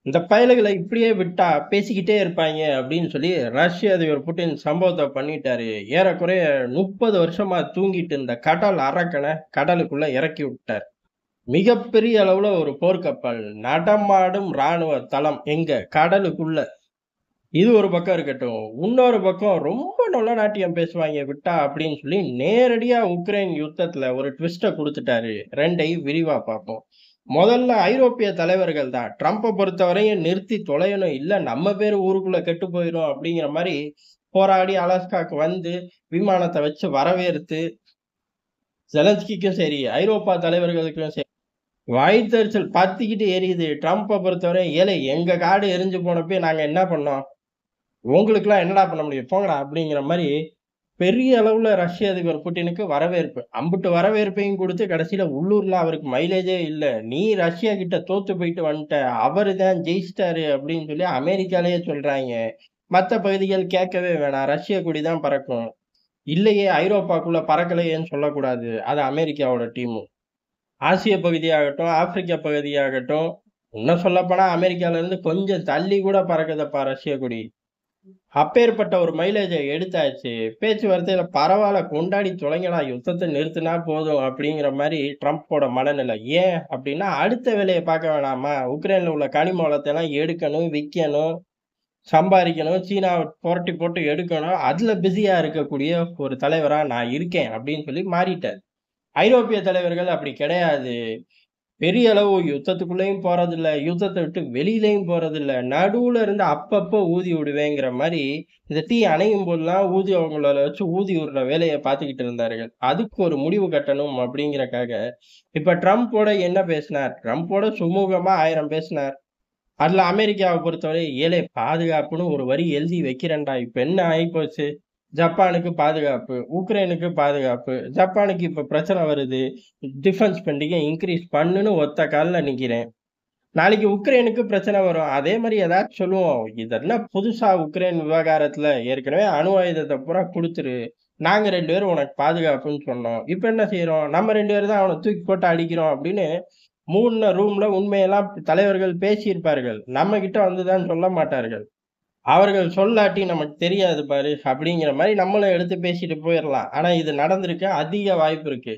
இந்த பயலுகள இப்படியே விட்டா பேசிக்கிட்டே இருப்பாய்ங்க அப்படின்னு சொல்லி ரஷ்ய அதிபர் புட்டின் சம்பவத்த பண்ணிட்டாரு. ஏறக்குறைய 30 வருஷமா தூங்கிட்டு இருந்த கடல் அரக்கன கடலுக்குள்ள இறக்கி விட்டார். மிகப்பெரிய அளவுல ஒரு போர்க்கப்பல், நடமாடும் ராணுவ தளம் எங்க? கடலுக்குள்ள. இது ஒரு பக்கம் இருக்கட்டும். இன்னொரு பக்கம் ரொம்ப நல்ல நாட்டியம் பேசுவாய்ங்க விட்டா அப்படின்னு சொல்லி நேரடியா உக்ரைன் யுத்தத்துல ஒரு ட்விஸ்ட்ட குடுத்துட்டாரு. 2யும் விரிவா பார்ப்போம். முதல்ல ஐரோப்பிய தலைவர்கள் தான். ட்ரம்ப பொறுத்தவரையும் நிறுத்தி தொலையணும். இல்ல நம்ம பேரு ஊருக்குள்ள கெட்டு போயிரும் அப்படிங்கிற மாரி போராடி அலாஸ்காக்கு வந்து விமானத்த வச்சு வரவேற்று ஜெலன்ஸ்கிக்கும் சரி, ஐரோப்பா தலைவர்களுக்கும் சரி வயித்தெரிச்சல் பத்திக்கிட்டு எரியுது. ட்ரம்ப பொறுத்தவரை, "ஏலே எங்க காடு எரிஞ்சு போனப்பயே நாங்க என்ன பண்ணோம்? உங்களுக்கெல்லாம் என்னடா பண்ண முடியும்? போங்கடா" அப்படிங்கிற மாரி பெரிய அளவுல ரஷ்ய அதிபர் புட்டினுக்கு வரவேற்பு. அம்புட்டு வரவேற்பையும் குடுத்து கடைசியில உள்ளூர்ல அவருக்கு மைலேஜே இல்ல. "நீ ரஷ்யா கிட்ட தோத்து போயிட்டு வந்துட்ட. அவரு தான் ஜெயிச்சிட்டாரு" அப்படின்னு சொல்லி அமெரிக்காலயே சொல்றாய்ங்க. மத்த பகுதிகள் கேட்கவே வேணாம். ரஷ்ய கொடி தான் பறக்கும். இல்லையே ஐரோப்பாக்குள்ள பறக்கலையேன்னு சொல்லக்கூடாது. அது அமெரிக்காவோட டீமு. ஆசிய பகுதியாகட்டும், ஆப்பிரிக்கா பகுதியாகட்டும், இன்னும் சொல்லப்போனா அமெரிக்கால இருந்து கொஞ்சம் தள்ளி கூட பறக்குதப்பா ரஷ்ய கொடி. அப்பேற்பட்ட ஒரு மைலேஜ எடுத்தாச்சு. பேச்சுவார்த்தையில பரவால்ல கொண்டாடி தொலைங்கடா, யுத்தத்த நிறுத்துனா போதும் அப்படிங்கிற மாரி ட்ரம்ப்போட மனநிலை. ஏன் அப்படின்னா, அடுத்த வேலைய பார்க்க வேணாமா? உக்ரைன்ல உள்ள கனிம வளத்தெல்லாம் எடுக்கணும், விக்கணும், சம்பாரிக்கணும், சீனாவ புரட்டி போட்டு எடுக்கணும். அதுல பிஸியா இருக்கக்கூடிய ஒரு தலைவரா நான் இருக்கேன் அப்படின்னு சொல்லி மாறிட்டாரு. ஐரோப்பிய தலைவர்கள் அப்படி கிடையாது. பெரிய அளவு யுத்தத்துக்குள்ளேயும் போறதில்ல. யுத்தத்த விட்டு வெளியிலயும் போறதில்ல. நடுவுல இருந்து அப்பப்போ ஊதி விடுவேங்கிற மாரி, இந்த தீ அணையும் போதெல்லாம் ஊதி அவங்கள வச்சு ஊதி விடுற வேலைய பார்த்துக்கிட்டு இருந்தார்கள். அதுக்கு ஒரு முடிவு கட்டணும் அப்படிங்கிறக்காக, இப்ப ட்ரம்போட என்ன பேசினார்? ட்ரம்போட சுமூகமா 1000 பேசினார். அதுல அமெரிக்காவ பொறுத்தவரை, "ஏலே பாதுகாப்புன்னு ஒரு வரி எழுதி வைக்கிறேன்டா. இப்ப என்ன ஆயிப்போச்சு? ஜப்பானுக்கு பாதுகாப்பு, உக்ரைனுக்கு பாதுகாப்பு. ஜப்பானுக்கு இப்ப பிரச்சனை வருது. டிஃபென்ஸ் ஸ்பெண்டிங்க இன்கிரீஸ் பண்ணுன்னு ஒத்த கால்ல நிக்கிறேன். நாளைக்கு உக்ரைனுக்கு பிரச்சனை வரும். அதே மாரி ஏதாச்சும் சொல்லுவோம். இதெல்லாம் புதுசா உக்ரைன் விவகாரத்துல ஏற்கனவே அணு ஆயுதத்த பூரா குடுத்துரு. நாங்க 2 பேரும் உனக்கு பாதுகாப்புன்னு சொன்னோம். இப்ப என்ன செய்றோம்? நம்ம 2 பேரும் தான் அவன தூக்கி போட்டு அடிக்கிறோம் அப்படின்னு மூடுன ரூம்ல உண்மையெல்லாம் தலைவர்கள் பேசியிருப்பார்கள். நம்மகிட்ட வந்து தான் சொல்ல மாட்டார்கள். அவர்கள் சொல்லாட்டி நமக்கு தெரியாது பாரு, அப்படிங்கிற மாரி நம்மளும் எடுத்து பேசிட்டு போயிரலாம். ஆனா இது நடந்திருக்க அதிக வாய்ப்பு இருக்கு.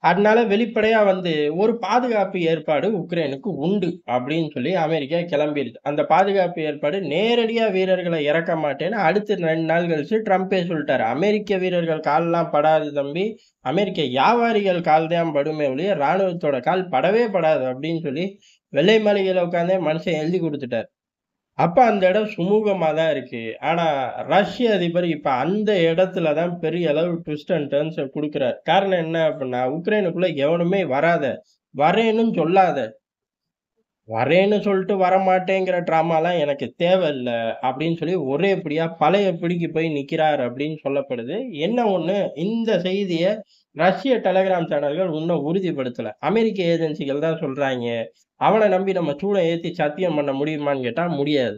அதனால வெளிப்படையா வந்து ஒரு பாதுகாப்பு ஏற்பாடு உக்ரைனுக்கு உண்டு அப்படின்னு சொல்லி அமெரிக்கா கிளம்பிருச்சு. அந்த பாதுகாப்பு ஏற்பாடு நேரடியா வீரர்கள இறக்க மாட்டேன்னு அடுத்து 2 நாள் கழிச்சு ட்ரம்பே சொல்ட்டாரு. அமெரிக்க வீரர்கள் கால்லாம் படாது தம்பி. அமெரிக்க வியாபாரிகள் கால் தான் படுமே ஒழிய, ராணுவத்தோட கால் படவே படாது அப்படின்னு சொல்லி வெள்ளை மாளிகையில உட்கார்ந்தே மனுஷன் எழுதி குடுத்துட்டாரு. அப்ப அந்த இடம் சுமூகமா தான் இருக்கு. ஆனா, ரஷ்ய அதிபர் இப்ப அந்த இடத்துல தான் பெரிய அளவு ட்விஸ்ட் அண்ட் டர்ன்ஸ குடுக்குறார். காரணம் என்ன அப்டின்னா, உக்ரைனுக்குள்ள எவனுமே வராத, வரேன்னும் சொல்லாத, வரேன்னு சொல்ட்டு வரமாட்டேங்கிற ட்ராமாலாம் எனக்கு தேவையில்ல அப்டின்னு சொல்லி ஒரே பிடியா பழைய பிடிக்கு போய் நிக்கிறார் அப்டின்னு சொல்லப்படுது. என்ன ஒண்ணு இந்த செய்திய ரஷ்ய டெலகிராம் சேனல்கள் இன்னும் உறுதிப்படுத்தல. அமெரிக்க ஏஜென்சிகள் தான் சொல்றாய்ங்க. அவன நம்பி நம்ம சூட ஏத்தி சத்தியம் பண்ண முடியுமான்னு கேட்டா முடியாது.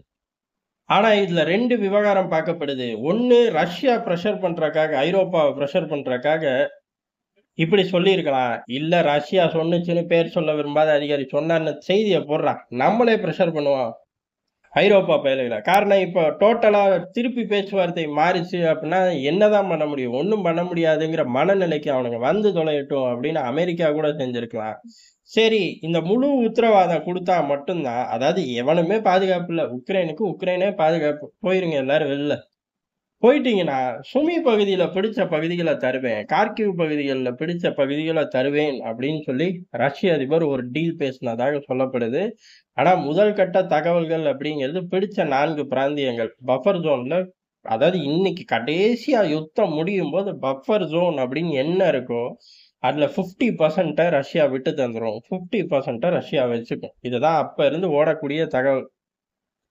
ஆனா, இதுல 2 விவகாரம் பார்க்கப்படுது. ஒண்ணு ரஷ்யா பிரஷர் பண்றக்காக, ஐரோப்பாவ பிரஷர் பண்றக்காக இப்படி சொல்லியிருக்கலாம். இல்ல ரஷ்யா சொன்னுச்சுன்னு பேர் சொல்ல விரும்பாத அதிகாரி சொன்னார்ன்னு செய்திய போடுறான். நம்மளே பிரஷர் பண்ணுவோம். ஐரோப்பா பயலுகள. காரணம் இப்ப டோட்டலா திருப்பி பேச்சுவார்த்தை மாறிச்சு அப்டின்னா, என்னதான் பண்ண முடியும்? ஒண்ணும் பண்ண முடியாதுங்கிற மனநிலைக்கு அவனுங்க வந்து தொலையட்டும் அப்படின்னு அமெரிக்கா கூட செஞ்சிருக்கலாம். சரி, இந்த முழு உத்தரவாதம் குடுத்தா மட்டும் தான் அதாவது எவனுமே பாதுகாப்பு இல்ல. உக்ரைனுக்கு உக்ரைனே பாதுகாப்பு. போயிருங்க எல்லாரும் வெளில. போயிட்டீங்கன்னா, சுமி பகுதியில பிடிச்ச பகுதிகள தருவேன். கார்கிவ் பகுதிகள்ல பிடிச்ச பகுதிகள தருவேன் அப்படின்னு சொல்லி ரஷ்ய அதிபர் ஒரு டீல் பேசினதாக சொல்லப்படுது. ஆனா முதல் கட்ட தகவல்கள் அப்படிங்கிறது பிடிச்ச 4 பிராந்தியங்கள். பஃபர் ஜோன்ல அதாவது இன்னைக்கு கடைசியா யுத்தம் முடியும்போது பஃபர் ஜோன் அப்படின்னு என்ன இருக்கோ, அதுல 50% ரஷ்யா விட்டு தந்துரும். 50% ரஷ்யா வச்சுக்கும். இதுதான் அப்ப இருந்து ஓடக்கூடிய தகவல்.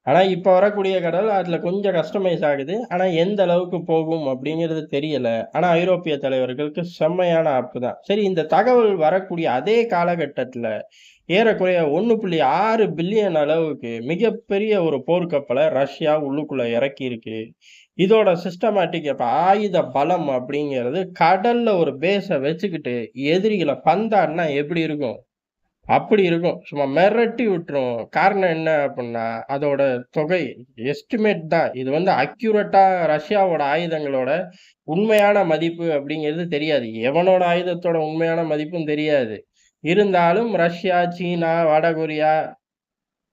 ஆனா, இப்ப வரக்கூடிய கடல் அதுல கொஞ்சம் கஸ்டமைஸ் ஆகுது. ஆனா, எந்த அளவுக்கு போகும் அப்படிங்கிறது தெரியல. ஆனா, ஐரோப்பிய தலைவர்களுக்கு செம்மையான ஆப்பு தான். சரி இந்த தகவல் வரக்கூடிய அதே காலகட்டத்துல, ஏறக்குறைய 1.6 பில்லியன் அளவுக்கு மிகப்பெரிய ஒரு போர்க்கப்பல ரஷ்யா உள்ளுக்குள்ள இறக்கியிருக்கு. இதோட சிஸ்டமேட்டிக் இப்ப ஆயுத பலம் அப்படிங்கிறது கடல்ல ஒரு பேஸ வச்சுக்கிட்டு எதிரிகள பந்தாடுனா எப்படி இருக்கும்? அப்படி இருக்கும். சும்மா மிரட்டி விட்டுரும். காரணம் என்ன அப்டின்னா, அதோட தொகை எஸ்டிமேட் தான். இது வந்து அக்யூரேட்டா ரஷ்யாவோட ஆயுதங்களோட உண்மையான மதிப்பு அப்படிங்கிறது தெரியாது. எவனோட ஆயுதத்தோட உண்மையான மதிப்பும் தெரியாது. இருந்தாலும் ரஷ்யா, சீனா, வடகொரியா,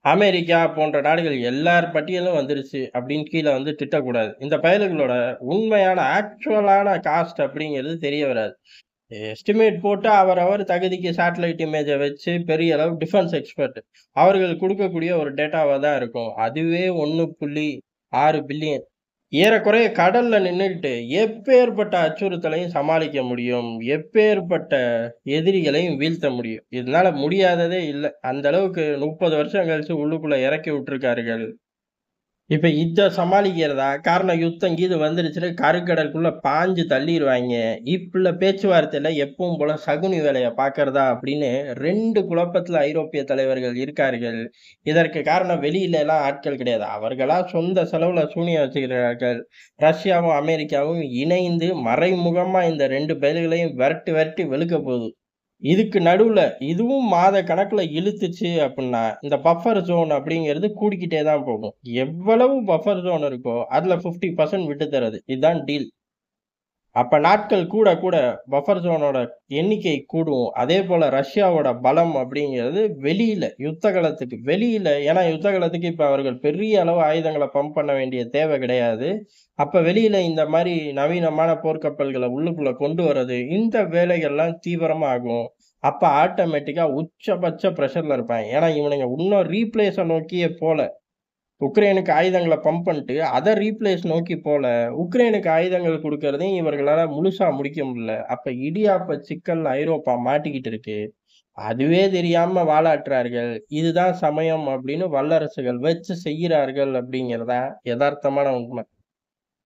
அமெரிக்கா போன்ற நாடுகள் எல்லார் பட்டியலும் வந்துருச்சு அப்படின்னு கீழ வந்து திட்டக்கூடாது. இந்த பயலுகளோட உண்மையான ஆக்சுவலான காஸ்ட் அப்படிங்கிறது தெரிய வராது. எஸ்டிமேட் போட்டு அவரவர் தகுதிக்கு சேட்டலைட் இமேஜ வச்சு பெரிய அளவு டிஃபென்ஸ் எக்ஸ்பெர்ட் அவர்கள் குடுக்கக்கூடிய ஒரு டேட்டாவா தான் இருக்கும். அதுவே 1.6 பில்லியன். ஏறக்குறைய கடல்ல நின்னுகிட்டு எப்பேர்ப்பட்ட அச்சுறுத்தலையும் சமாளிக்க முடியும். எப்பேர்ப்பட்ட எதிரிகளையும் வீழ்த்த முடியும். இதனால முடியாததே இல்ல. அந்த அளவுக்கு 30 வருஷம் கழிச்சு உள்ளுக்குள்ள இறக்கி விட்டுருக்கார்கள். இப்ப இத சமாளிக்கிறதா? காரணம் யுத்தம் கீது வந்துருச்சுன்னா கருக்கடலுக்குள்ள பாஞ்சு தள்ளிருவாய்ங்க. இப்புள்ள பேச்சுவார்த்தையில எப்பவும் போல சகுனி வேலைய பார்க்கிறதா அப்படின்னு 2 குழப்பத்துல ஐரோப்பிய தலைவர்கள் இருக்கார்கள். இதற்கு காரணம் வெளியில எல்லாம் ஆட்கள் கிடையாது. அவர்களா சொந்த செலவுல சூனியம் வச்சுக்கிறார்கள். ரஷ்யாவும், அமெரிக்காவும் இணைந்து மறைமுகமா இந்த 2 பயல்களையும் விரட்டி விரட்டி வெளுக்க போகுது. இதுக்கு நடுவுல இதுவும் மாத கணக்குல இழுத்துச்சு அப்புட்ன்னா, இந்த பஃபர் ஜோன் அப்படிங்கிறது கூடிக்கிட்டே தான் போகும். எவ்வளவு பஃபர் ஜோன் இருக்கோ, அதுல 50% விட்டு தர்றது. இதான் டீல். அப்ப நாட்கள் கூட கூட பஃபர் ஜோனோட எண்ணிக்கை கூடும். அதேபோல ரஷ்யாவோட பலம் அப்படிங்கிறது வெளியில, யுத்த களத்துக்கு வெளியில ஏன்னா யுத்த களத்துக்கு இப்ப அவர்கள் பெரிய அளவு ஆயுதங்கள பம்ப் பண்ண வேண்டிய தேவை கிடையாது. அப்ப வெளியில இந்த மாரி நவீனமான போர்க்கப்பல்கள உள்ளுக்குள்ள கொண்டு வர்றது, இந்த வேலைகள்லாம் தீவிரமா ஆகும். அப்ப ஆட்டோமேட்டிக்கா உச்சபட்ச பிரஷர்ல இருப்பாங்க. ஏன்னா இவனுங்க இன்னும் ரீப்ளேஸ நோக்கியே போல. உக்ரைனுக்கு ஆயுதங்கள பம்ப் பண்ணிட்டு, அத ரீப்ளேஸ் நோக்கி போல. உக்ரைனுக்கு ஆயுதங்கள் குடுக்கறதையும் இவர்களால முழுசா முடிக்க முடியல. அப்ப இடியாப்ப சிக்கல்ல ஐரோப்பா மாட்டிக்கிட்டு இருக்கு. அதுவே தெரியாம வாலாட்டுறார்கள். இதுதான் சமயம் அப்படின்னு வல்லரசுகள் வச்சு செய்கிறார்கள் அப்படிங்கிறது தான் எதார்த்தமான உண்மை.